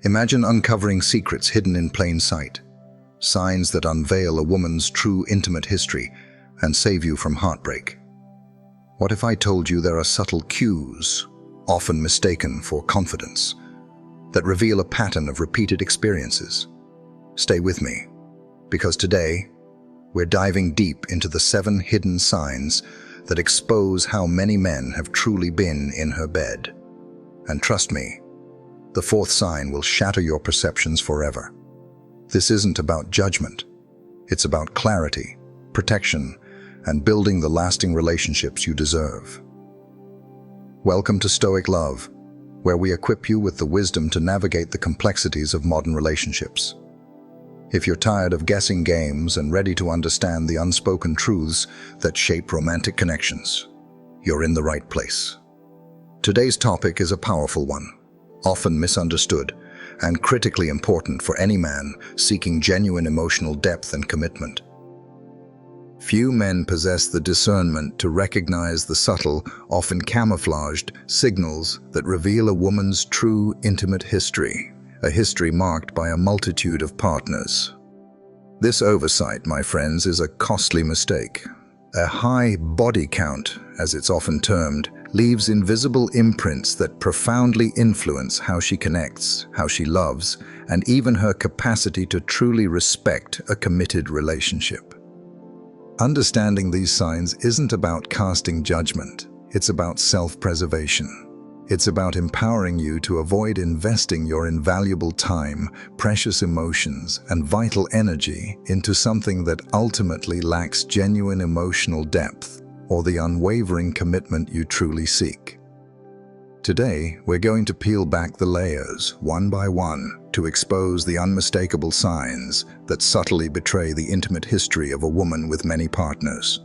Imagine uncovering secrets hidden in plain sight, signs that unveil a woman's true intimate history and save you from heartbreak. What if I told you there are subtle cues, often mistaken for confidence, that reveal a pattern of repeated experiences? Stay with me, because today we're diving deep into the 7 hidden signs that expose how many men have truly been in her bed. And trust me, the 4th sign will shatter your perceptions forever. This isn't about judgment. It's about clarity, protection, and building the lasting relationships you deserve. Welcome to Stoic Love, where we equip you with the wisdom to navigate the complexities of modern relationships. If you're tired of guessing games and ready to understand the unspoken truths that shape romantic connections, you're in the right place. Today's topic is a powerful one, often misunderstood, and critically important for any man seeking genuine emotional depth and commitment. Few men possess the discernment to recognize the subtle, often camouflaged, signals that reveal a woman's true intimate history, a history marked by a multitude of partners. This oversight, my friends, is a costly mistake. A high body count, as it's often termed, leaves invisible imprints that profoundly influence how she connects, how she loves, and even her capacity to truly respect a committed relationship. Understanding these signs isn't about casting judgment. It's about self-preservation. It's about empowering you to avoid investing your invaluable time, precious emotions, and vital energy into something that ultimately lacks genuine emotional depth or the unwavering commitment you truly seek. Today, we're going to peel back the layers, one by one, to expose the unmistakable signs that subtly betray the intimate history of a woman with many partners.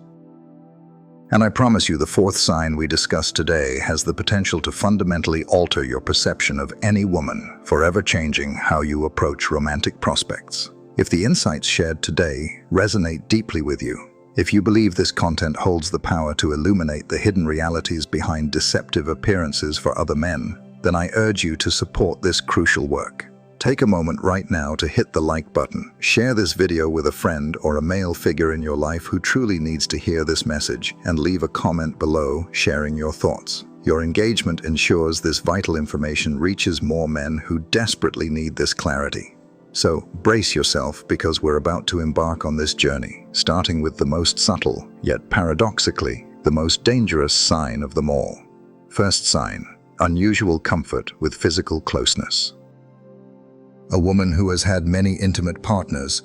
And I promise you, the 4th sign we discussed today has the potential to fundamentally alter your perception of any woman, forever changing how you approach romantic prospects. If the insights shared today resonate deeply with you, if you believe this content holds the power to illuminate the hidden realities behind deceptive appearances for other men, then I urge you to support this crucial work. Take a moment right now to hit the like button. Share this video with a friend or a male figure in your life who truly needs to hear this message, and leave a comment below sharing your thoughts. Your engagement ensures this vital information reaches more men who desperately need this clarity. So brace yourself, because we're about to embark on this journey, starting with the most subtle, yet paradoxically, the most dangerous sign of them all. First sign: unusual comfort with physical closeness. A woman who has had many intimate partners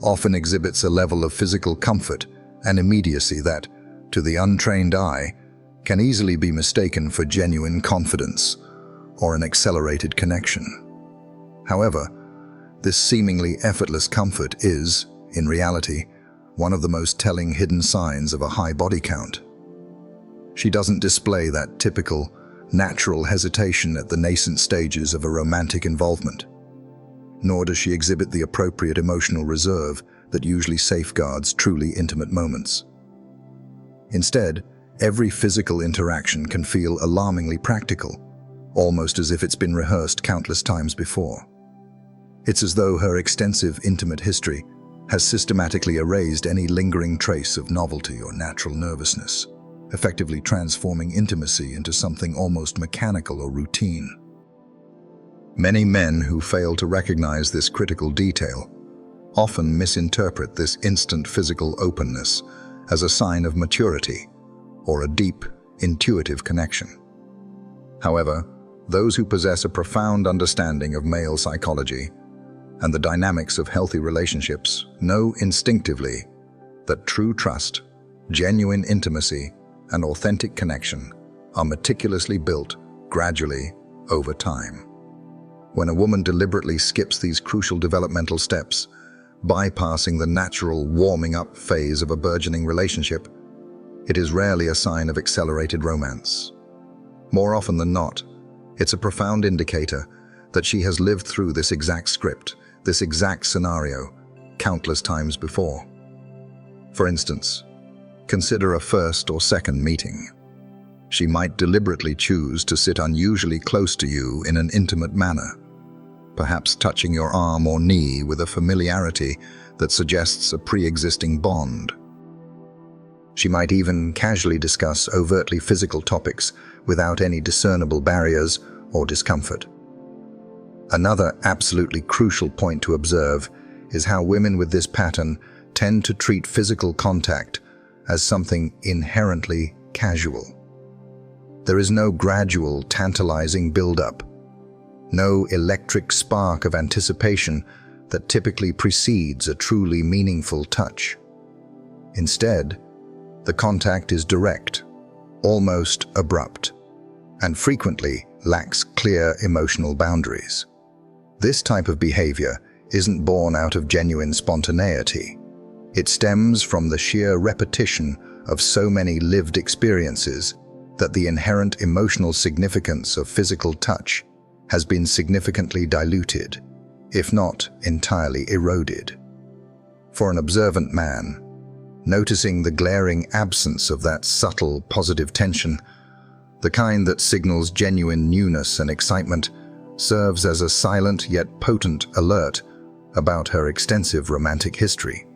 often exhibits a level of physical comfort and immediacy that, to the untrained eye, can easily be mistaken for genuine confidence or an accelerated connection. However, this seemingly effortless comfort is, in reality, one of the most telling hidden signs of a high body count. She doesn't display that typical, natural hesitation at the nascent stages of a romantic involvement, nor does she exhibit the appropriate emotional reserve that usually safeguards truly intimate moments. Instead, every physical interaction can feel alarmingly practical, almost as if it's been rehearsed countless times before. It's as though her extensive intimate history has systematically erased any lingering trace of novelty or natural nervousness, effectively transforming intimacy into something almost mechanical or routine. Many men who fail to recognize this critical detail often misinterpret this instant physical openness as a sign of maturity or a deep, intuitive connection. However, those who possess a profound understanding of male psychology and the dynamics of healthy relationships know instinctively that true trust, genuine intimacy, and authentic connection are meticulously built gradually over time. When a woman deliberately skips these crucial developmental steps, bypassing the natural warming-up phase of a burgeoning relationship, it is rarely a sign of accelerated romance. More often than not, it's a profound indicator that she has lived through this exact script, this exact scenario, countless times before. For instance, consider a first or second meeting. She might deliberately choose to sit unusually close to you in an intimate manner, perhaps touching your arm or knee with a familiarity that suggests a pre-existing bond. She might even casually discuss overtly physical topics without any discernible barriers or discomfort. Another absolutely crucial point to observe is how women with this pattern tend to treat physical contact as something inherently casual. There is no gradual, tantalizing build-up, no electric spark of anticipation that typically precedes a truly meaningful touch. Instead, the contact is direct, almost abrupt, and frequently lacks clear emotional boundaries. This type of behavior isn't born out of genuine spontaneity. It stems from the sheer repetition of so many lived experiences that the inherent emotional significance of physical touch has been significantly diluted, if not entirely eroded. For an observant man, noticing the glaring absence of that subtle positive tension, the kind that signals genuine newness and excitement, serves as a silent yet potent alert about her extensive romantic history.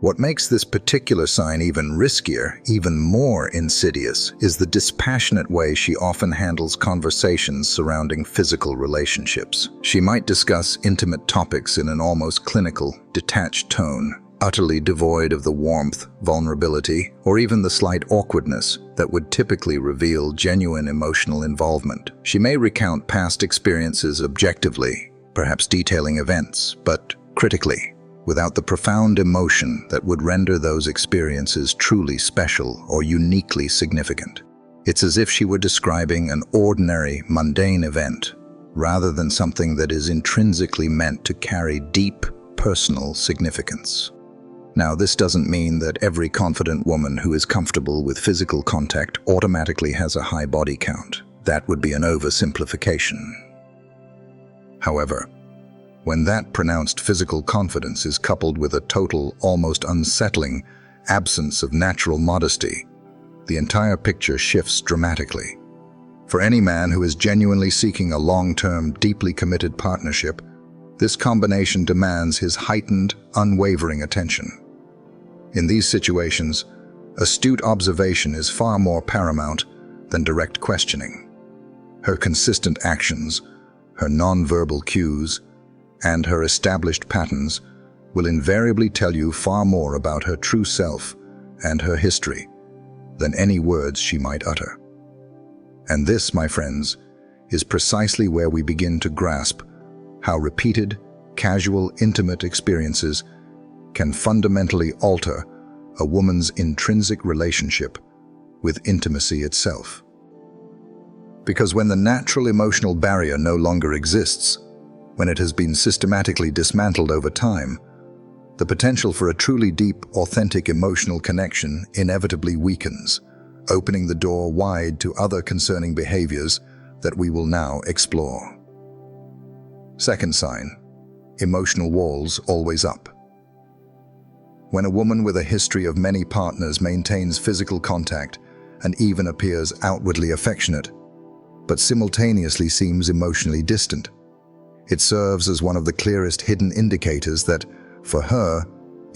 What makes this particular sign even riskier, even more insidious, is the dispassionate way she often handles conversations surrounding physical relationships. She might discuss intimate topics in an almost clinical, detached tone, utterly devoid of the warmth, vulnerability, or even the slight awkwardness that would typically reveal genuine emotional involvement. She may recount past experiences objectively, perhaps detailing events, but critically, without the profound emotion that would render those experiences truly special or uniquely significant. It's as if she were describing an ordinary, mundane event, rather than something that is intrinsically meant to carry deep, personal significance. Now, this doesn't mean that every confident woman who is comfortable with physical contact automatically has a high body count. That would be an oversimplification. However, when that pronounced physical confidence is coupled with a total, almost unsettling, absence of natural modesty, the entire picture shifts dramatically. For any man who is genuinely seeking a long-term, deeply committed partnership, this combination demands his heightened, unwavering attention. In these situations, astute observation is far more paramount than direct questioning. Her consistent actions, her non-verbal cues, and her established patterns will invariably tell you far more about her true self and her history than any words she might utter. And this, my friends, is precisely where we begin to grasp how repeated, casual, intimate experiences can fundamentally alter a woman's intrinsic relationship with intimacy itself. Because when the natural emotional barrier no longer exists, when it has been systematically dismantled over time, the potential for a truly deep, authentic emotional connection inevitably weakens, opening the door wide to other concerning behaviors that we will now explore. Second sign, emotional walls always up. When a woman with a history of many partners maintains physical contact and even appears outwardly affectionate, but simultaneously seems emotionally distant, it serves as one of the clearest hidden indicators that, for her,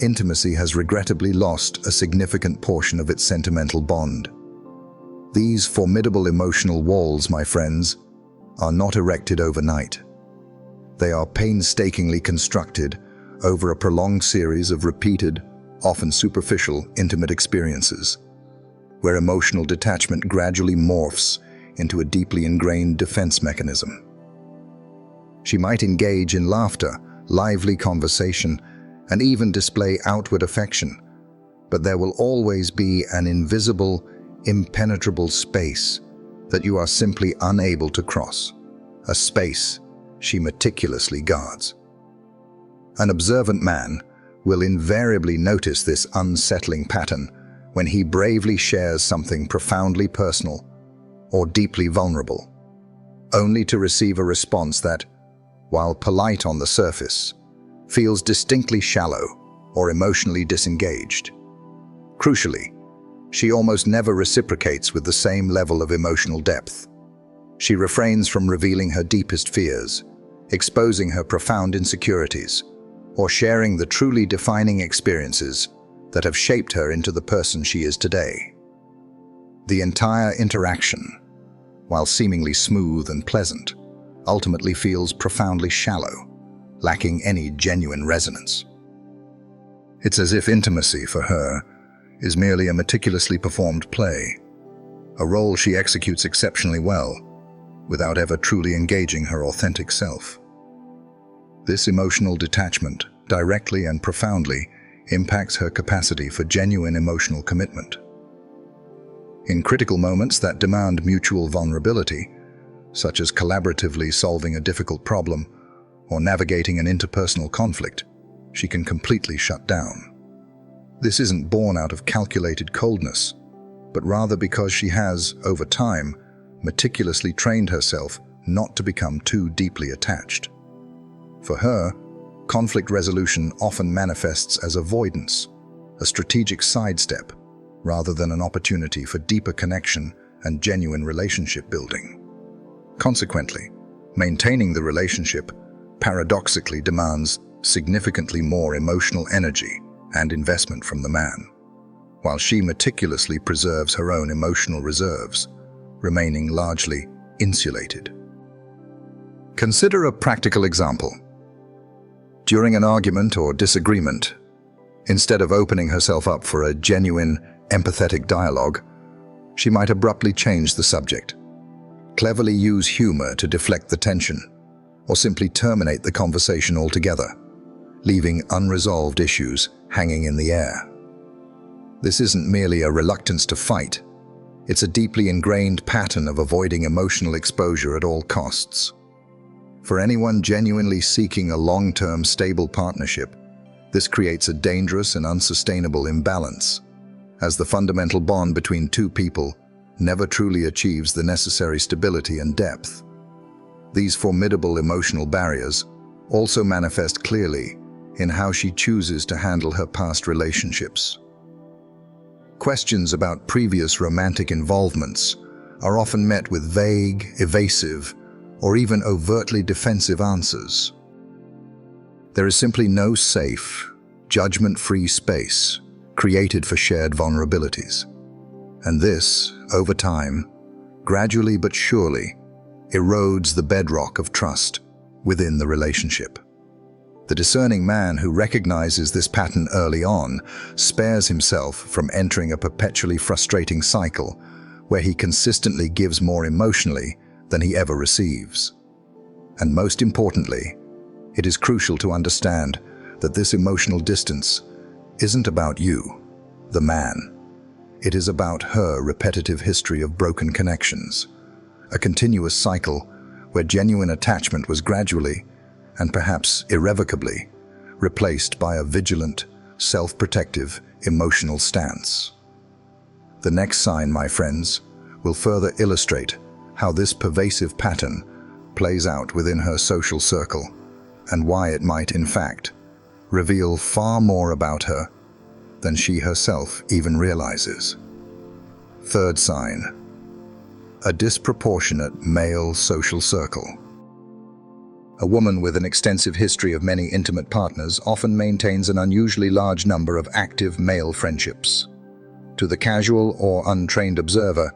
intimacy has regrettably lost a significant portion of its sentimental bond. These formidable emotional walls, my friends, are not erected overnight. They are painstakingly constructed over a prolonged series of repeated, often superficial, intimate experiences, where emotional detachment gradually morphs into a deeply ingrained defense mechanism. She might engage in laughter, lively conversation, and even display outward affection, but there will always be an invisible, impenetrable space that you are simply unable to cross, a space she meticulously guards. An observant man will invariably notice this unsettling pattern when he bravely shares something profoundly personal or deeply vulnerable, only to receive a response that, while polite on the surface, feels distinctly shallow or emotionally disengaged. Crucially, she almost never reciprocates with the same level of emotional depth. She refrains from revealing her deepest fears, exposing her profound insecurities, or sharing the truly defining experiences that have shaped her into the person she is today. The entire interaction, while seemingly smooth and pleasant, ultimately feels profoundly shallow, lacking any genuine resonance. It's as if intimacy, for her, is merely a meticulously performed play, a role she executes exceptionally well, without ever truly engaging her authentic self. This emotional detachment directly and profoundly impacts her capacity for genuine emotional commitment. In critical moments that demand mutual vulnerability, such as collaboratively solving a difficult problem or navigating an interpersonal conflict, she can completely shut down. This isn't born out of calculated coldness, but rather because she has, over time, meticulously trained herself not to become too deeply attached. For her, conflict resolution often manifests as avoidance, a strategic sidestep, rather than an opportunity for deeper connection and genuine relationship building. Consequently, maintaining the relationship paradoxically demands significantly more emotional energy and investment from the man, while she meticulously preserves her own emotional reserves, remaining largely insulated. Consider a practical example. During an argument or disagreement, instead of opening herself up for a genuine, empathetic dialogue, she might abruptly change the subject, cleverly use humor to deflect the tension, or simply terminate the conversation altogether, leaving unresolved issues hanging in the air. This isn't merely a reluctance to fight, it's a deeply ingrained pattern of avoiding emotional exposure at all costs. For anyone genuinely seeking a long-term stable partnership, this creates a dangerous and unsustainable imbalance, as the fundamental bond between two people never truly achieves the necessary stability and depth. These formidable emotional barriers also manifest clearly in how she chooses to handle her past relationships. Questions about previous romantic involvements are often met with vague, evasive, or even overtly defensive answers. There is simply no safe, judgment-free space created for shared vulnerabilities. And this, over time, gradually but surely, erodes the bedrock of trust within the relationship. The discerning man who recognizes this pattern early on spares himself from entering a perpetually frustrating cycle where he consistently gives more emotionally than he ever receives. And most importantly, it is crucial to understand that this emotional distance isn't about you, the man. It is about her repetitive history of broken connections, a continuous cycle where genuine attachment was gradually, and perhaps irrevocably, replaced by a vigilant, self-protective, emotional stance. The next sign, my friends, will further illustrate how this pervasive pattern plays out within her social circle, and why it might, in fact, reveal far more about her than she herself even realizes. Third sign: a disproportionate male social circle. A woman with an extensive history of many intimate partners often maintains an unusually large number of active male friendships. To the casual or untrained observer,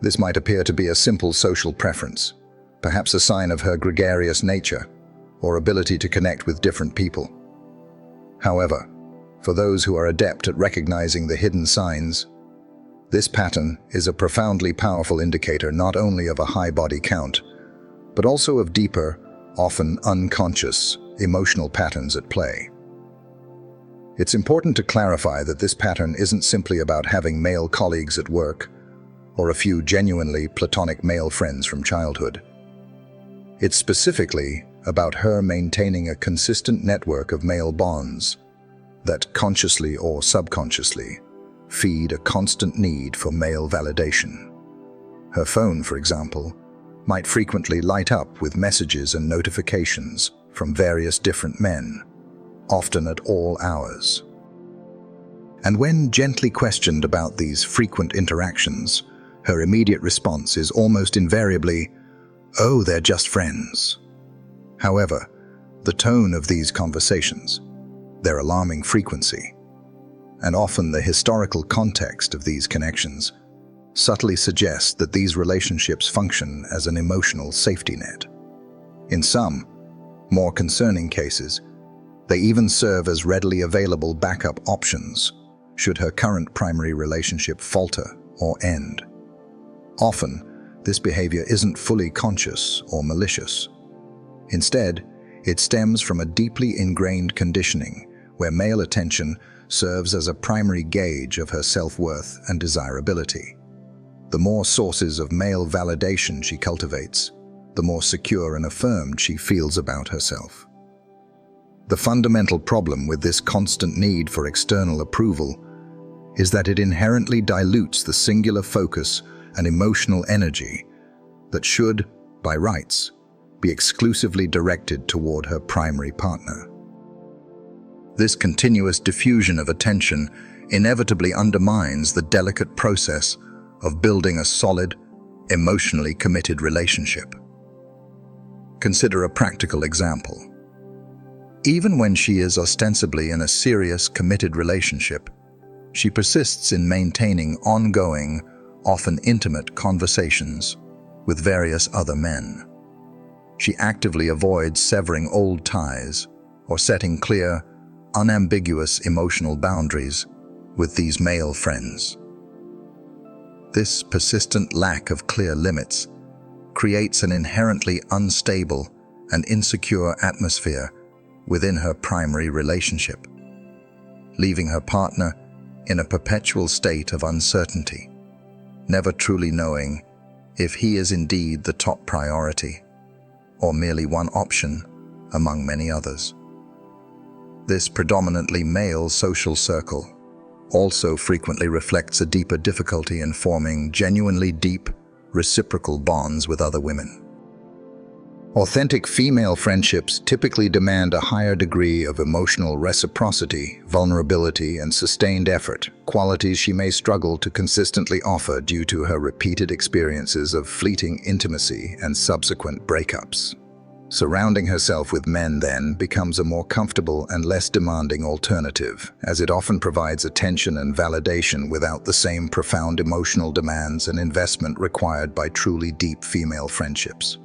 this might appear to be a simple social preference, perhaps a sign of her gregarious nature or ability to connect with different people. However, for those who are adept at recognizing the hidden signs, this pattern is a profoundly powerful indicator not only of a high body count, but also of deeper, often unconscious, emotional patterns at play. It's important to clarify that this pattern isn't simply about having male colleagues at work or a few genuinely platonic male friends from childhood. It's specifically about her maintaining a consistent network of male bonds that consciously or subconsciously feed a constant need for male validation. Her phone, for example, might frequently light up with messages and notifications from various different men, often at all hours. And when gently questioned about these frequent interactions, her immediate response is almost invariably, "Oh, they're just friends." However, the tone of these conversations, their alarming frequency, and often the historical context of these connections subtly suggest that these relationships function as an emotional safety net. In some, more concerning cases, they even serve as readily available backup options should her current primary relationship falter or end. Often, this behavior isn't fully conscious or malicious. Instead, it stems from a deeply ingrained conditioning where male attention serves as a primary gauge of her self-worth and desirability. The more sources of male validation she cultivates, the more secure and affirmed she feels about herself. The fundamental problem with this constant need for external approval is that it inherently dilutes the singular focus and emotional energy that should, by rights, be exclusively directed toward her primary partner. This continuous diffusion of attention inevitably undermines the delicate process of building a solid, emotionally committed relationship. Consider a practical example. Even when she is ostensibly in a serious, committed relationship, she persists in maintaining ongoing, often intimate conversations with various other men. She actively avoids severing old ties or setting clear, unambiguous emotional boundaries with these male friends. This persistent lack of clear limits creates an inherently unstable and insecure atmosphere within her primary relationship, leaving her partner in a perpetual state of uncertainty, never truly knowing if he is indeed the top priority or merely one option among many others. This predominantly male social circle also frequently reflects a deeper difficulty in forming genuinely deep, reciprocal bonds with other women. Authentic female friendships typically demand a higher degree of emotional reciprocity, vulnerability, and sustained effort, qualities she may struggle to consistently offer due to her repeated experiences of fleeting intimacy and subsequent breakups. Surrounding herself with men, then, becomes a more comfortable and less demanding alternative, as it often provides attention and validation without the same profound emotional demands and investment required by truly deep female friendships.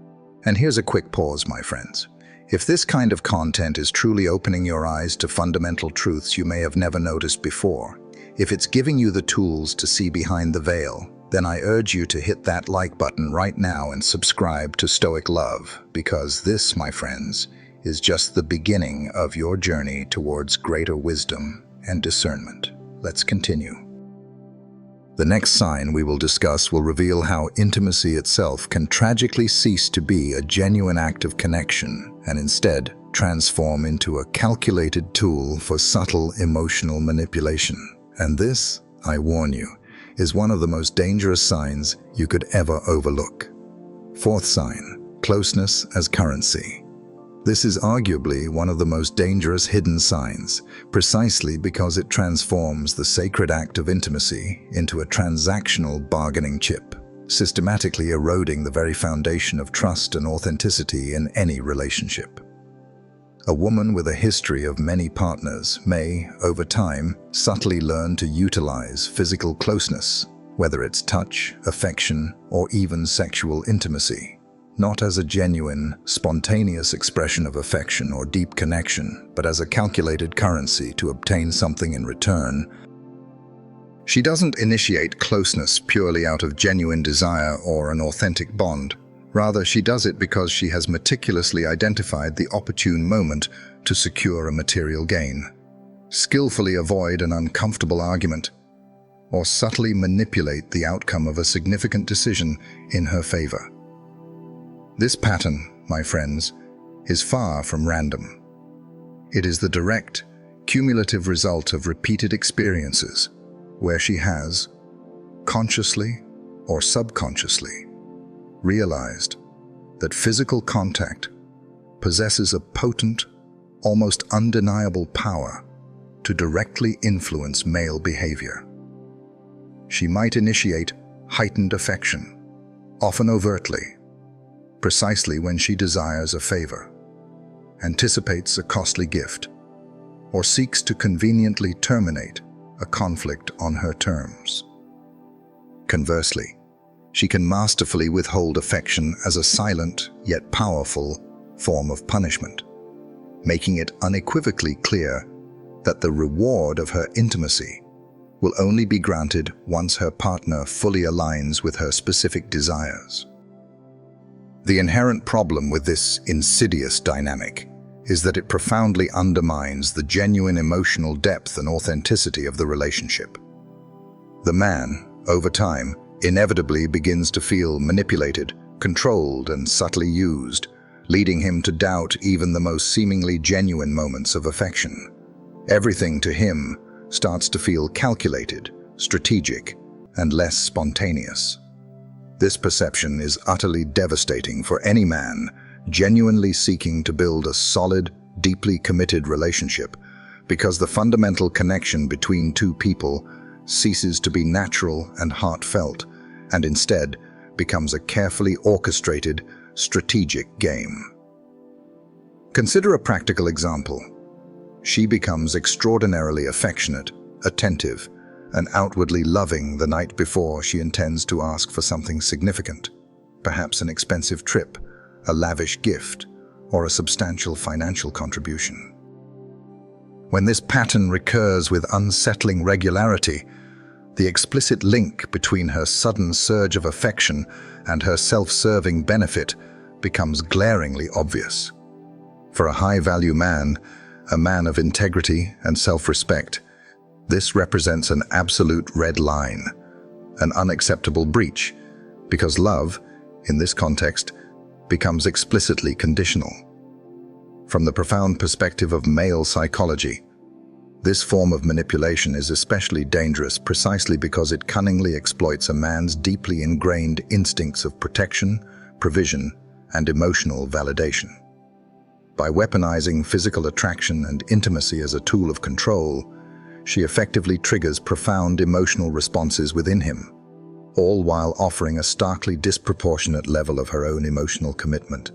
And here's a quick pause, my friends. If this kind of content is truly opening your eyes to fundamental truths you may have never noticed before, if it's giving you the tools to see behind the veil, then I urge you to hit that like button right now and subscribe to Stoic Love, because this, my friends, is just the beginning of your journey towards greater wisdom and discernment. Let's continue. The next sign we will discuss will reveal how intimacy itself can tragically cease to be a genuine act of connection and instead transform into a calculated tool for subtle emotional manipulation. And this, I warn you, is one of the most dangerous signs you could ever overlook. Fourth sign, closeness as currency. This is arguably one of the most dangerous hidden signs, precisely because it transforms the sacred act of intimacy into a transactional bargaining chip, systematically eroding the very foundation of trust and authenticity in any relationship. A woman with a history of many partners may, over time, subtly learn to utilize physical closeness, whether it's touch, affection, or even sexual intimacy, not as a genuine, spontaneous expression of affection or deep connection, but as a calculated currency to obtain something in return. She doesn't initiate closeness purely out of genuine desire or an authentic bond. Rather, she does it because she has meticulously identified the opportune moment to secure a material gain, skillfully avoid an uncomfortable argument, or subtly manipulate the outcome of a significant decision in her favor. This pattern, my friends, is far from random. It is the direct, cumulative result of repeated experiences where she has, consciously or subconsciously, realized that physical contact possesses a potent, almost undeniable power to directly influence male behavior. She might initiate heightened affection, often overtly, precisely when she desires a favor, anticipates a costly gift, or seeks to conveniently terminate a conflict on her terms. Conversely, she can masterfully withhold affection as a silent yet powerful form of punishment, making it unequivocally clear that the reward of her intimacy will only be granted once her partner fully aligns with her specific desires. The inherent problem with this insidious dynamic is that it profoundly undermines the genuine emotional depth and authenticity of the relationship. The man, over time, inevitably begins to feel manipulated, controlled, and subtly used, leading him to doubt even the most seemingly genuine moments of affection. Everything to him starts to feel calculated, strategic, and less spontaneous. This perception is utterly devastating for any man genuinely seeking to build a solid, deeply committed relationship, because the fundamental connection between two people ceases to be natural and heartfelt, and instead becomes a carefully orchestrated, strategic game. Consider a practical example. She becomes extraordinarily affectionate, attentive, and outwardly loving the night before she intends to ask for something significant, perhaps an expensive trip, a lavish gift, or a substantial financial contribution. When this pattern recurs with unsettling regularity, the explicit link between her sudden surge of affection and her self-serving benefit becomes glaringly obvious. For a high-value man, a man of integrity and self-respect, this represents an absolute red line, an unacceptable breach, because love, in this context, becomes explicitly conditional. From the profound perspective of male psychology, this form of manipulation is especially dangerous precisely because it cunningly exploits a man's deeply ingrained instincts of protection, provision, and emotional validation. By weaponizing physical attraction and intimacy as a tool of control, she effectively triggers profound emotional responses within him, all while offering a starkly disproportionate level of her own emotional commitment.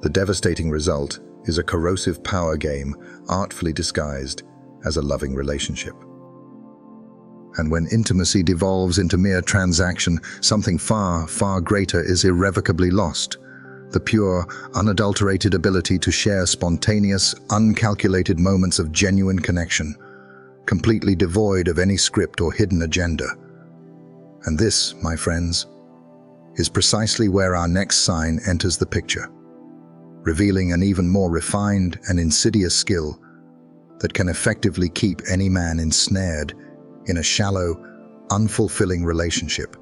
The devastating result is a corrosive power game artfully disguised as a loving relationship. And when intimacy devolves into mere transaction, something far, far greater is irrevocably lost. The pure, unadulterated ability to share spontaneous, uncalculated moments of genuine connection, completely devoid of any script or hidden agenda. And this, my friends, is precisely where our next sign enters the picture, revealing an even more refined and insidious skill that can effectively keep any man ensnared in a shallow, unfulfilling relationship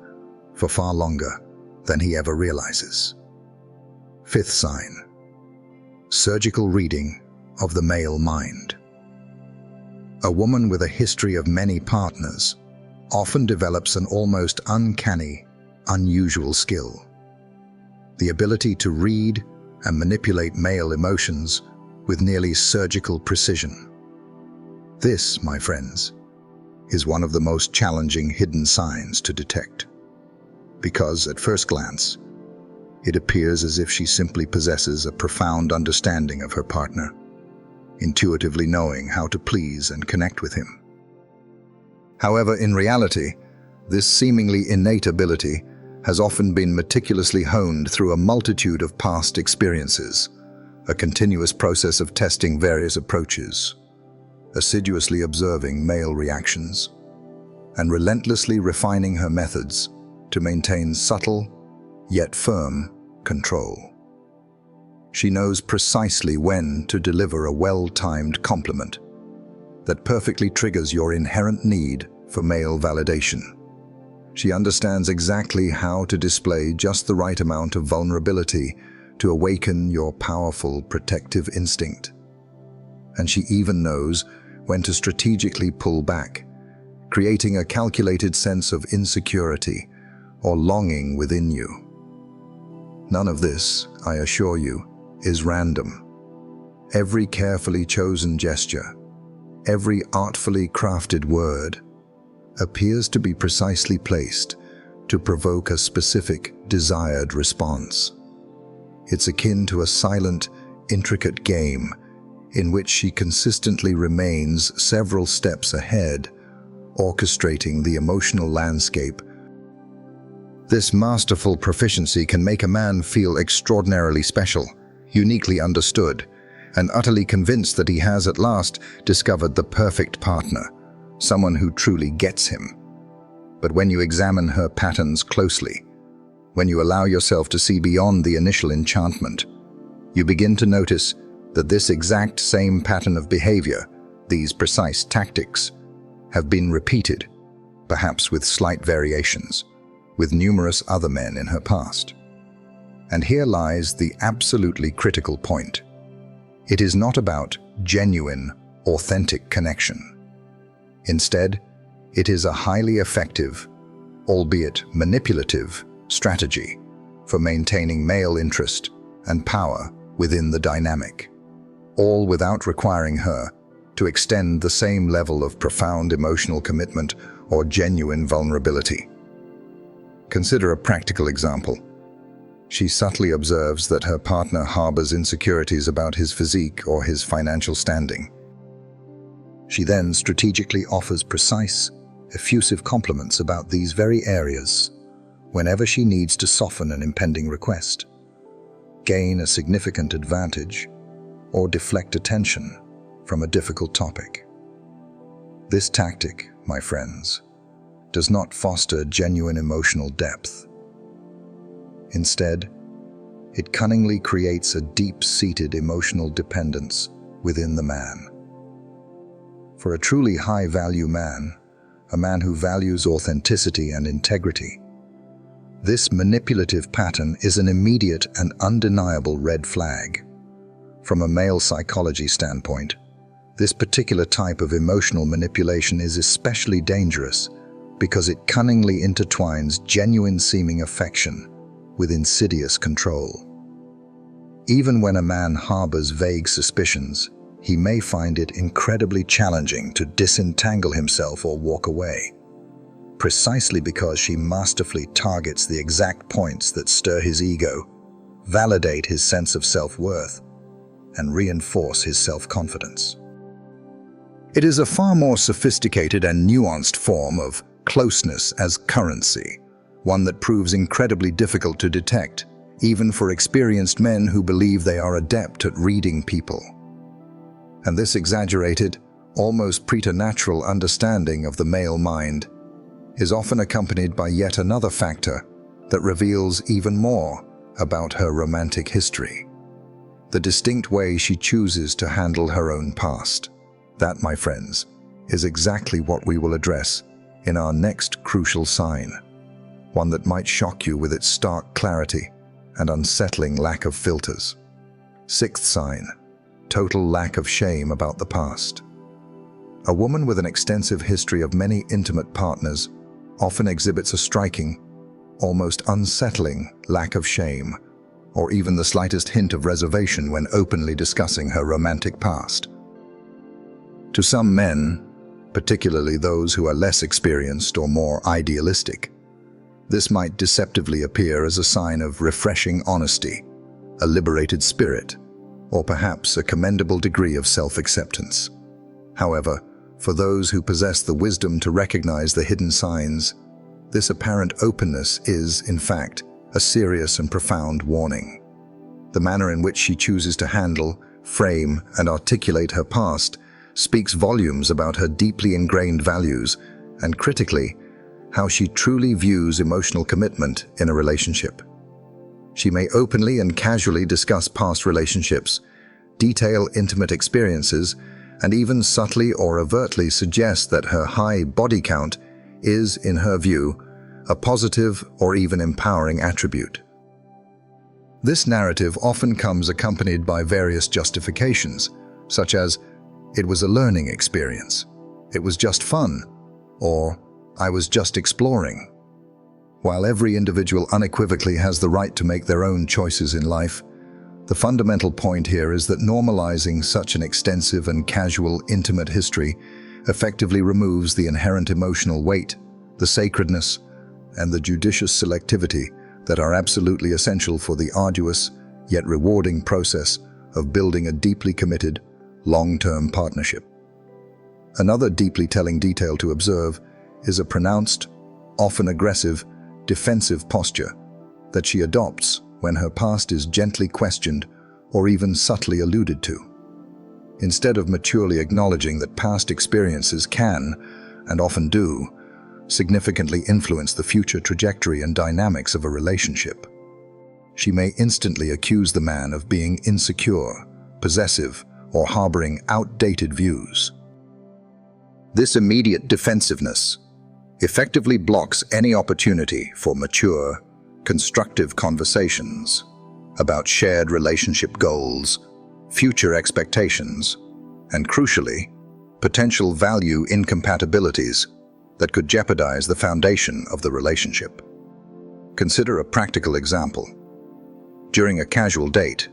for far longer than he ever realizes. Fifth sign: surgical reading of the male mind. A woman with a history of many partners often develops an almost uncanny, unusual skill: the ability to read and manipulate male emotions with nearly surgical precision. This, my friends, is one of the most challenging hidden signs to detect, because at first glance, it appears as if she simply possesses a profound understanding of her partner, intuitively knowing how to please and connect with him. However, in reality, this seemingly innate ability has often been meticulously honed through a multitude of past experiences, a continuous process of testing various approaches, assiduously observing male reactions, and relentlessly refining her methods to maintain subtle, yet firm, control. She knows precisely when to deliver a well-timed compliment that perfectly triggers your inherent need for male validation. She understands exactly how to display just the right amount of vulnerability to awaken your powerful protective instinct. And she even knows when to strategically pull back, creating a calculated sense of insecurity or longing within you. None of this, I assure you, is random. Every carefully chosen gesture, every artfully crafted word, appears to be precisely placed to provoke a specific, desired response. It's akin to a silent, intricate game in which she consistently remains several steps ahead, orchestrating the emotional landscape. This masterful proficiency can make a man feel extraordinarily special, uniquely understood, and utterly convinced that he has at last discovered the perfect partner, someone who truly gets him. But when you examine her patterns closely, when you allow yourself to see beyond the initial enchantment, you begin to notice that this exact same pattern of behavior, these precise tactics, have been repeated, perhaps with slight variations, with numerous other men in her past. And here lies the absolutely critical point. It is not about genuine, authentic connection. Instead, it is a highly effective, albeit manipulative, strategy for maintaining male interest and power within the dynamic, all without requiring her to extend the same level of profound emotional commitment or genuine vulnerability. Consider a practical example. She subtly observes that her partner harbors insecurities about his physique or his financial standing. She then strategically offers precise, effusive compliments about these very areas whenever she needs to soften an impending request, gain a significant advantage, or deflect attention from a difficult topic. This tactic, my friends, does not foster genuine emotional depth. Instead, it cunningly creates a deep-seated emotional dependence within the man. For a truly high-value man, a man who values authenticity and integrity, this manipulative pattern is an immediate and undeniable red flag. From a male psychology standpoint, this particular type of emotional manipulation is especially dangerous because it cunningly intertwines genuine-seeming affection with insidious control. Even when a man harbors vague suspicions, he may find it incredibly challenging to disentangle himself or walk away, precisely because she masterfully targets the exact points that stir his ego, validate his sense of self-worth, and reinforce his self-confidence. It is a far more sophisticated and nuanced form of closeness as currency, one that proves incredibly difficult to detect, even for experienced men who believe they are adept at reading people. And this exaggerated, almost preternatural understanding of the male mind is often accompanied by yet another factor that reveals even more about her romantic history: the distinct way she chooses to handle her own past. That, my friends, is exactly what we will address in our next crucial sign, one that might shock you with its stark clarity and unsettling lack of filters. Sixth sign: total lack of shame about the past. A woman with an extensive history of many intimate partners often exhibits a striking, almost unsettling lack of shame, or even the slightest hint of reservation when openly discussing her romantic past. To some men, particularly those who are less experienced or more idealistic, this might deceptively appear as a sign of refreshing honesty, a liberated spirit, or perhaps a commendable degree of self-acceptance. However, for those who possess the wisdom to recognize the hidden signs, this apparent openness is, in fact, a serious and profound warning. The manner in which she chooses to handle, frame, and articulate her past speaks volumes about her deeply ingrained values and, critically, how she truly views emotional commitment in a relationship. She may openly and casually discuss past relationships, detail intimate experiences, and even subtly or overtly suggest that her high body count is, in her view, a positive or even empowering attribute. This narrative often comes accompanied by various justifications, such as, "It was a learning experience," "It was just fun," or "I was just exploring." While every individual unequivocally has the right to make their own choices in life, the fundamental point here is that normalizing such an extensive and casual, intimate history effectively removes the inherent emotional weight, the sacredness, and the judicious selectivity that are absolutely essential for the arduous, yet rewarding process of building a deeply committed, long-term partnership. Another deeply telling detail to observe is a pronounced, often aggressive, defensive posture that she adopts when her past is gently questioned or even subtly alluded to. Instead of maturely acknowledging that past experiences can, and often do, significantly influence the future trajectory and dynamics of a relationship, she may instantly accuse the man of being insecure, possessive, or harboring outdated views. This immediate defensiveness effectively blocks any opportunity for mature, constructive conversations about shared relationship goals, future expectations, and crucially, potential value incompatibilities that could jeopardize the foundation of the relationship. Consider a practical example. During a casual date,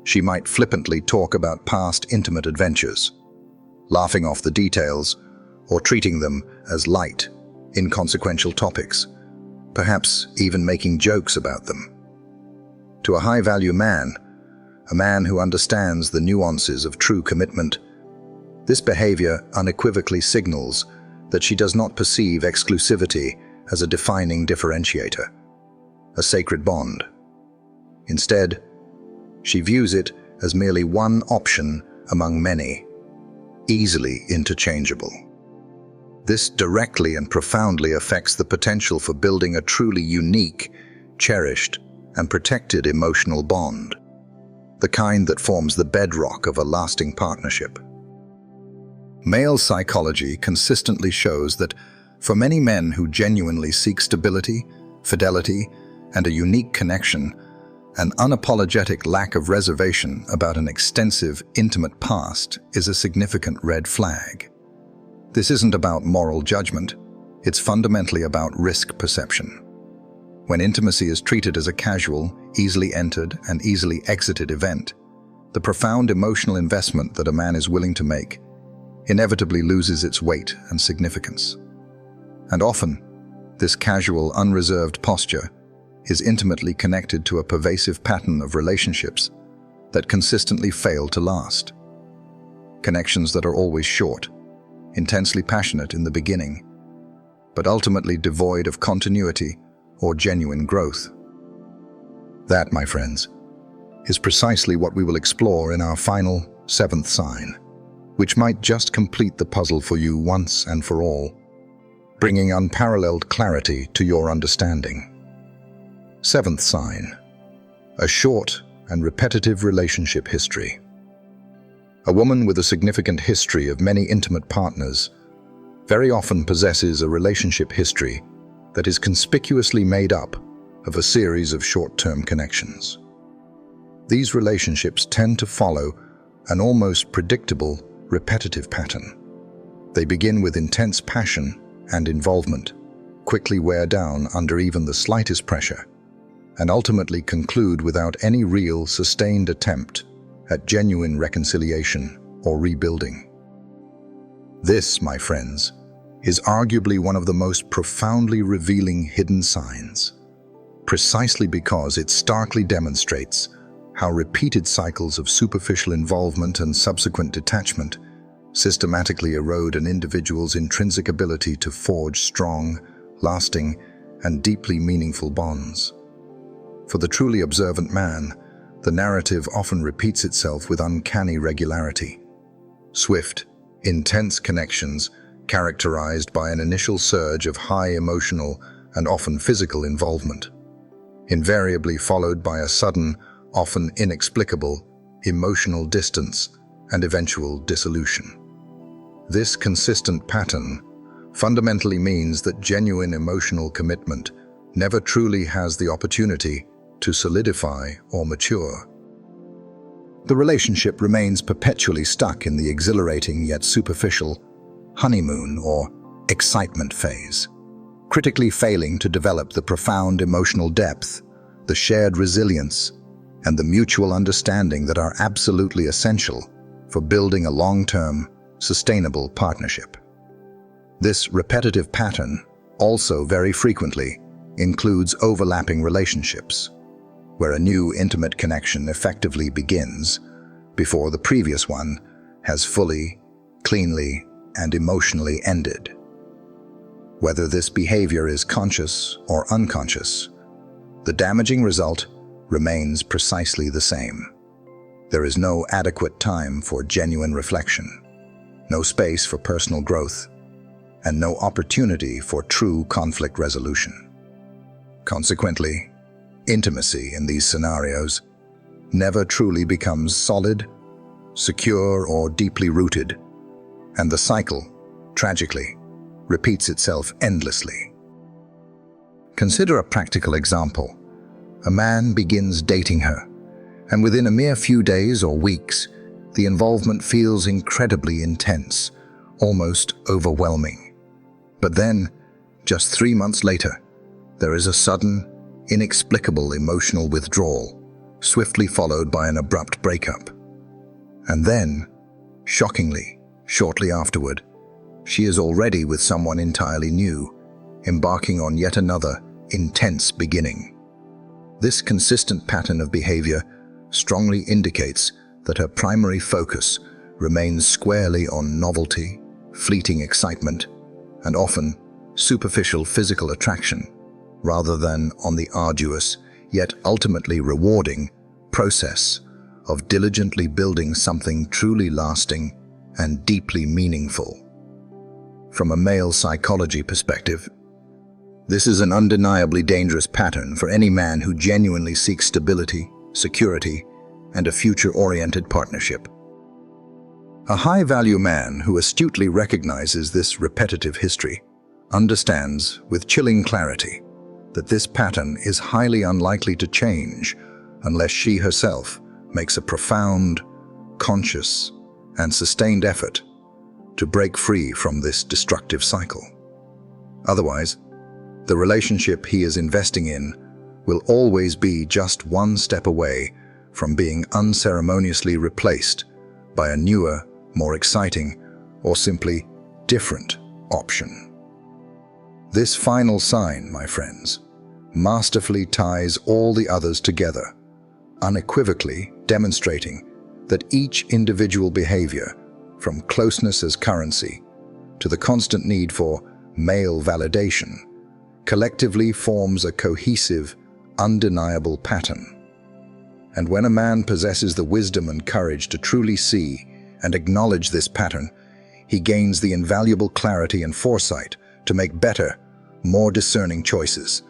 she might flippantly talk about past intimate adventures, laughing off the details or treating them as light, inconsequential topics, perhaps even making jokes about them. To a high-value man, a man who understands the nuances of true commitment, this behavior unequivocally signals that she does not perceive exclusivity as a defining differentiator, a sacred bond. Instead, she views it as merely one option among many, easily interchangeable. This directly and profoundly affects the potential for building a truly unique, cherished, and protected emotional bond, the kind that forms the bedrock of a lasting partnership. Male psychology consistently shows that for many men who genuinely seek stability, fidelity, and a unique connection, an unapologetic lack of reservation about an extensive, intimate past is a significant red flag. This isn't about moral judgment, it's fundamentally about risk perception. When intimacy is treated as a casual, easily entered and easily exited event, the profound emotional investment that a man is willing to make inevitably loses its weight and significance. And often, this casual, unreserved posture is intimately connected to a pervasive pattern of relationships that consistently fail to last. Connections that are always short, intensely passionate in the beginning, but ultimately devoid of continuity or genuine growth. That, my friends, is precisely what we will explore in our final, seventh sign, which might just complete the puzzle for you once and for all, bringing unparalleled clarity to your understanding. Seventh sign: a short and repetitive relationship history. A woman with a significant history of many intimate partners very often possesses a relationship history that is conspicuously made up of a series of short-term connections. These relationships tend to follow an almost predictable, repetitive pattern. They begin with intense passion and involvement, quickly wear down under even the slightest pressure, and ultimately conclude without any real, sustained attempt at genuine reconciliation or rebuilding. This, my friends, is arguably one of the most profoundly revealing hidden signs, precisely because it starkly demonstrates how repeated cycles of superficial involvement and subsequent detachment systematically erode an individual's intrinsic ability to forge strong, lasting, and deeply meaningful bonds. For the truly observant man, the narrative often repeats itself with uncanny regularity. Swift, intense connections characterized by an initial surge of high emotional and often physical involvement, invariably followed by a sudden, often inexplicable, emotional distance and eventual dissolution. This consistent pattern fundamentally means that genuine emotional commitment never truly has the opportunity to solidify or mature. The relationship remains perpetually stuck in the exhilarating yet superficial honeymoon or excitement phase, critically failing to develop the profound emotional depth, the shared resilience, and the mutual understanding that are absolutely essential for building a long-term, sustainable partnership. This repetitive pattern also very frequently includes overlapping relationships, where a new intimate connection effectively begins before the previous one has fully, cleanly, and emotionally ended. Whether this behavior is conscious or unconscious, the damaging result remains precisely the same. There is no adequate time for genuine reflection, no space for personal growth, and no opportunity for true conflict resolution. Consequently, intimacy in these scenarios never truly becomes solid, secure, or deeply rooted, and the cycle, tragically, repeats itself endlessly. Consider a practical example. A man begins dating her, and within a mere few days or weeks, the involvement feels incredibly intense, almost overwhelming. But then, just 3 months later, there is a sudden, inexplicable emotional withdrawal, swiftly followed by an abrupt breakup. And then, shockingly, shortly afterward, she is already with someone entirely new, embarking on yet another intense beginning. This consistent pattern of behavior strongly indicates that her primary focus remains squarely on novelty, fleeting excitement, and often superficial physical attraction, rather than on the arduous, yet ultimately rewarding, process of diligently building something truly lasting and deeply meaningful. From a male psychology perspective, this is an undeniably dangerous pattern for any man who genuinely seeks stability, security, and a future-oriented partnership. A high-value man who astutely recognizes this repetitive history understands with chilling clarity that this pattern is highly unlikely to change unless she herself makes a profound, conscious, and sustained effort to break free from this destructive cycle. Otherwise, the relationship he is investing in will always be just one step away from being unceremoniously replaced by a newer, more exciting, or simply different option. This final sign, my friends, masterfully ties all the others together, unequivocally demonstrating that each individual behavior, from closeness as currency to the constant need for male validation, collectively forms a cohesive, undeniable pattern. And when a man possesses the wisdom and courage to truly see and acknowledge this pattern, he gains the invaluable clarity and foresight to make better, more discerning choices,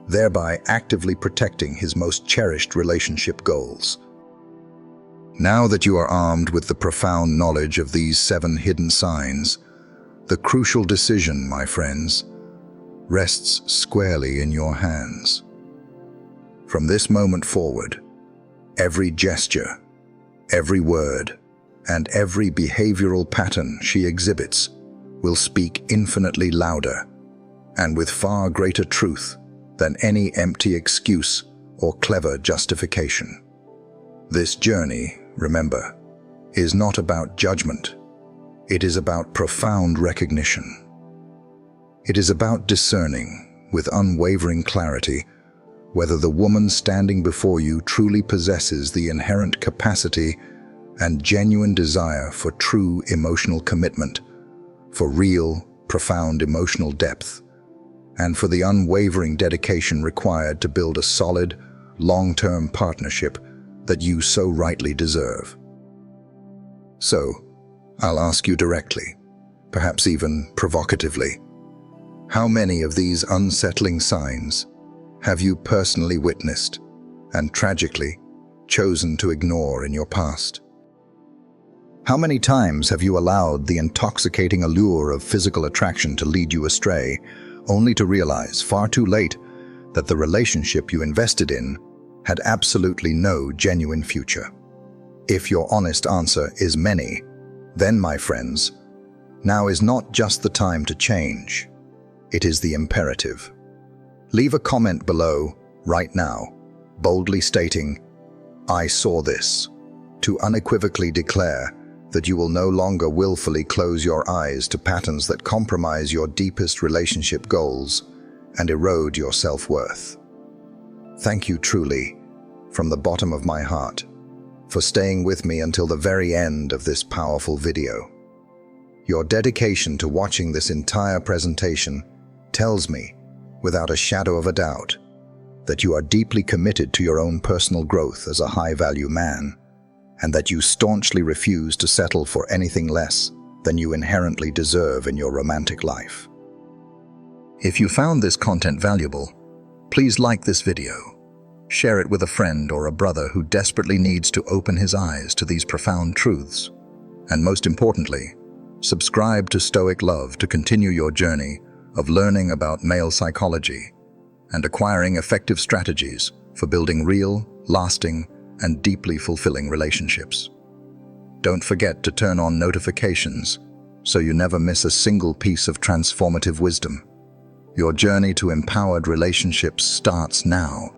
thereby actively protecting his most cherished relationship goals. Now that you are armed with the profound knowledge of these 7 hidden signs, the crucial decision, my friends, rests squarely in your hands. From this moment forward, every gesture, every word, and every behavioral pattern she exhibits will speak infinitely louder and with far greater truth than any empty excuse or clever justification. This journey, remember, is not about judgment. It is about profound recognition. It is about discerning, with unwavering clarity, whether the woman standing before you truly possesses the inherent capacity and genuine desire for true emotional commitment, for real, profound emotional depth, and for the unwavering dedication required to build a solid, long-term partnership that you so rightly deserve. So, I'll ask you directly, perhaps even provocatively, how many of these unsettling signs have you personally witnessed and tragically chosen to ignore in your past? How many times have you allowed the intoxicating allure of physical attraction to lead you astray, only to realize far too late that the relationship you invested in had absolutely no genuine future? If your honest answer is many, then, my friends, now is not just the time to change. It is the imperative. Leave a comment below, right now, boldly stating, "I saw this," to unequivocally declare that you will no longer willfully close your eyes to patterns that compromise your deepest relationship goals and erode your self-worth. Thank you truly, from the bottom of my heart, for staying with me until the very end of this powerful video. Your dedication to watching this entire presentation tells me, without a shadow of a doubt, that you are deeply committed to your own personal growth as a high-value man, and that you staunchly refuse to settle for anything less than you inherently deserve in your romantic life. If you found this content valuable, please like this video, share it with a friend or a brother who desperately needs to open his eyes to these profound truths, and most importantly, subscribe to Stoic Love to continue your journey of learning about male psychology and acquiring effective strategies for building real, lasting, and deeply fulfilling relationships. Don't forget to turn on notifications so you never miss a single piece of transformative wisdom. Your journey to empowered relationships starts now.